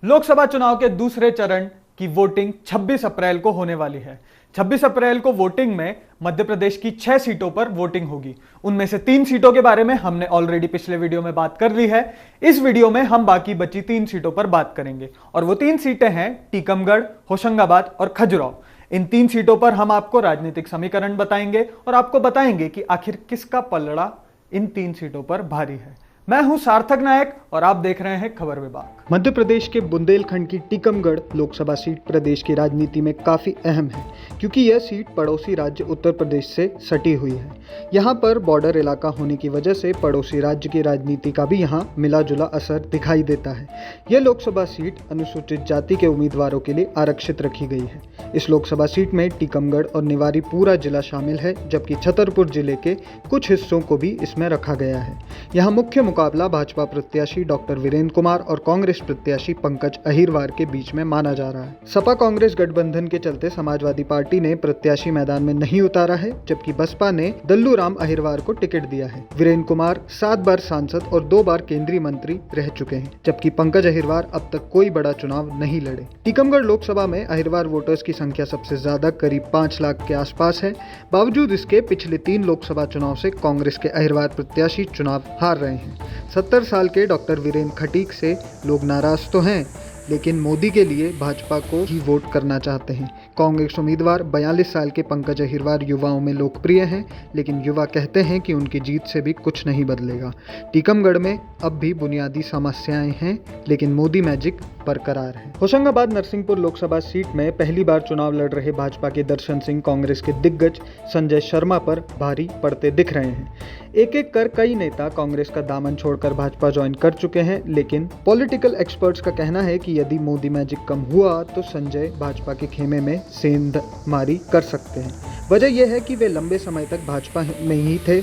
लोकसभा चुनाव के दूसरे चरण की वोटिंग 26 अप्रैल को होने वाली है। 26 अप्रैल को वोटिंग में मध्य प्रदेश की 6 सीटों पर वोटिंग होगी। उनमें से 3 सीटों के बारे में हमने ऑलरेडी पिछले वीडियो में बात कर ली है। इस वीडियो में हम बाकी बची 3 सीटों पर बात करेंगे और वो 3 सीटें हैं टीकमगढ़, होशंगाबाद और खजुराहो। इन 3 सीटों पर हम आपको राजनीतिक समीकरण बताएंगे और आपको बताएंगे कि आखिर किसका पलड़ा इन 3 सीटों पर भारी है। मैं हूं सार्थक नायक और आप देख रहे हैं खबर विभाग। मध्य प्रदेश के बुंदेलखंड की टीकमगढ़ लोकसभा सीट प्रदेश की राजनीति में काफी अहम है, क्योंकि यह सीट पड़ोसी राज्य उत्तर प्रदेश से सटी हुई है। यहाँ पर बॉर्डर इलाका होने की वजह से पड़ोसी राज्य की राजनीति का भी यहाँ मिला जुला असर दिखाई देता है। यह लोकसभा सीट अनुसूचित जाति के उम्मीदवारों के लिए आरक्षित रखी गई है। इस लोकसभा सीट में टीकमगढ़ और निवारी पूरा जिला शामिल है, जबकि छतरपुर जिले के कुछ हिस्सों को भी इसमें रखा गया है। यहाँ मुख्य मुकाबला भाजपा प्रत्याशी डॉक्टर वीरेंद्र कुमार और कांग्रेस प्रत्याशी पंकज अहिरवार के बीच में माना जा रहा है। सपा कांग्रेस गठबंधन के चलते समाजवादी पार्टी ने प्रत्याशी मैदान में नहीं उतारा है, जबकि बसपा ने दल्लू राम अहिरवार को टिकट दिया है। वीरेंद्र कुमार 7 बार सांसद और 2 बार केंद्रीय मंत्री रह चुके हैं, जबकि पंकज अहिरवार अब तक कोई बड़ा चुनाव नहीं लड़े। टीकमगढ़ लोकसभा में अहिरवार वोटर्स की संख्या सबसे ज्यादा करीब 5 लाख के आसपास है। बावजूद इसके पिछले 3 लोकसभा चुनाव से कांग्रेस के अहिरवार प्रत्याशी चुनाव हार रहे हैं। 70 साल के डॉक्टर वीरेंद्र खटीक से लोग नाराज तो हैं, लेकिन मोदी के लिए भाजपा को ही वोट करना चाहते हैं। कांग्रेस उम्मीदवार 42 साल के पंकज अहिरवार युवाओं में लोकप्रिय हैं, लेकिन युवा कहते हैं कि उनकी जीत से भी कुछ नहीं बदलेगा। टीकमगढ़ में अब भी बुनियादी समस्याएं हैं, लेकिन मोदी मैजिक बरकरार है। होशंगाबाद नरसिंहपुर लोकसभा सीट में पहली बार चुनाव लड़ रहे भाजपा के दर्शन सिंह कांग्रेस के दिग्गज संजय शर्मा पर भारी पड़ते दिख रहे हैं। एक एक कर कई नेता कांग्रेस का दामन छोड़कर भाजपा ज्वाइन कर चुके हैं, लेकिन पॉलिटिकल एक्सपर्ट्स का कहना है कि यदि मोदी मैजिक कम हुआ तो संजय भाजपा के खेमे में सेंधमारी कर सकते हैं। वजह यह है कि वे लंबे समय तक भाजपा में ही थे।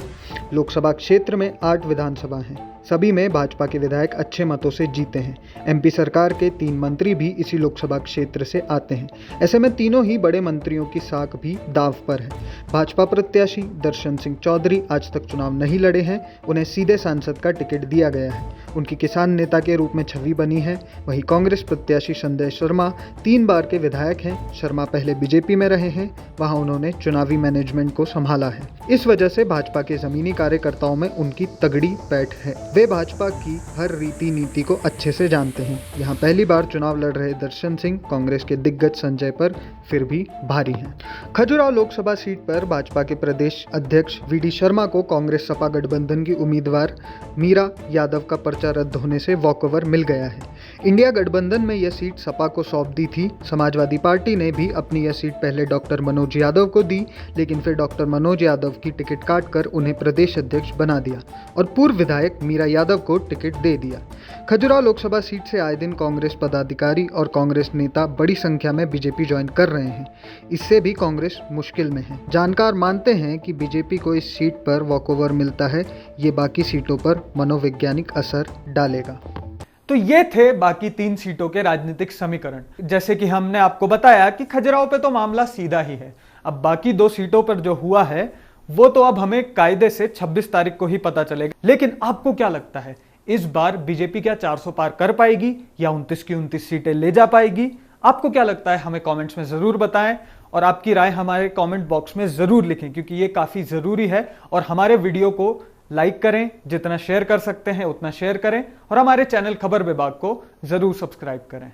लोकसभा क्षेत्र में 8 विधानसभा हैं, सभी में भाजपा के विधायक अच्छे मतों से जीते हैं। एमपी सरकार के 3 मंत्री भी इसी लोकसभा क्षेत्र से आते हैं। ऐसे में तीनों ही बड़े मंत्रियों की साख भी दांव पर है। भाजपा प्रत्याशी दर्शन सिंह चौधरी आज तक चुनाव नहीं लड़े हैं, उन्हें सीधे सांसद का टिकट दिया गया है। उनकी किसान नेता के रूप में छवि बनी है। वहीं कांग्रेस प्रत्याशी संजय शर्मा 3 बार के विधायक हैं। शर्मा पहले बीजेपी में रहे हैं, वहां उन्होंने चुनावी मैनेजमेंट को संभाला है। इस वजह से भाजपा के जमीनी कार्यकर्ताओं में उनकी तगड़ी पैठ है। वे भाजपा की हर रीति नीति को अच्छे से जानते हैं। यहाँ पहली बार चुनाव लड़ रहे दर्शन सिंह कांग्रेस के दिग्गज संजय पर फिर भी भारी हैं। खजुराहो लोकसभा सीट पर भाजपा के प्रदेश अध्यक्ष वीडी शर्मा को कांग्रेस सपा गठबंधन की उम्मीदवार मीरा यादव का पर्चा रद्द होने से वॉकओवर मिल गया है। इंडिया गठबंधन में यह सीट सपा को सौंप दी थी। समाजवादी पार्टी ने भी अपनी यह सीट पहले डॉक्टर मनोज यादव को दी, लेकिन फिर डॉक्टर मनोज यादव की टिकट काटकर उन्हें प्रदेश अध्यक्ष बना दिया और पूर्व विधायक मीरा यादव को टिकट दे दिया। खजुराहो लोकसभा सीट से आए दिन कांग्रेस पदाधिकारी और कांग्रेस नेता बड़ी संख्या में बीजेपी ज्वाइन कर रहे हैं। इससे भी कांग्रेस मुश्किल में है। जानकार मानते हैं कि बीजेपी को इस सीट पर वॉकओवर मिलता है, ये बाकी सीटों पर मनोवैज्ञानिक असर डालेगा। तो ये थे बाकी 3 सीटों के राजनीतिक समीकरण। जैसे कि हमने आपको बताया कि खजुराहो पे तो मामला सीधा ही है। अब बाकी 2 सीटों पर जो हुआ है वो तो अब हमें कायदे से 26 तारीख को ही पता चलेगा। लेकिन आपको क्या लगता है, इस बार बीजेपी क्या 400 पार कर पाएगी या 29 की 29 सीटें ले जा पाएगी? आपको क्या लगता है, हमें कमेंट्स में जरूर बताएं और आपकी राय हमारे कमेंट बॉक्स में जरूर लिखें, क्योंकि ये काफी जरूरी है। और हमारे वीडियो को लाइक करें, जितना शेयर कर सकते हैं उतना शेयर करें और हमारे चैनल खबर विभाग को जरूर सब्सक्राइब करें।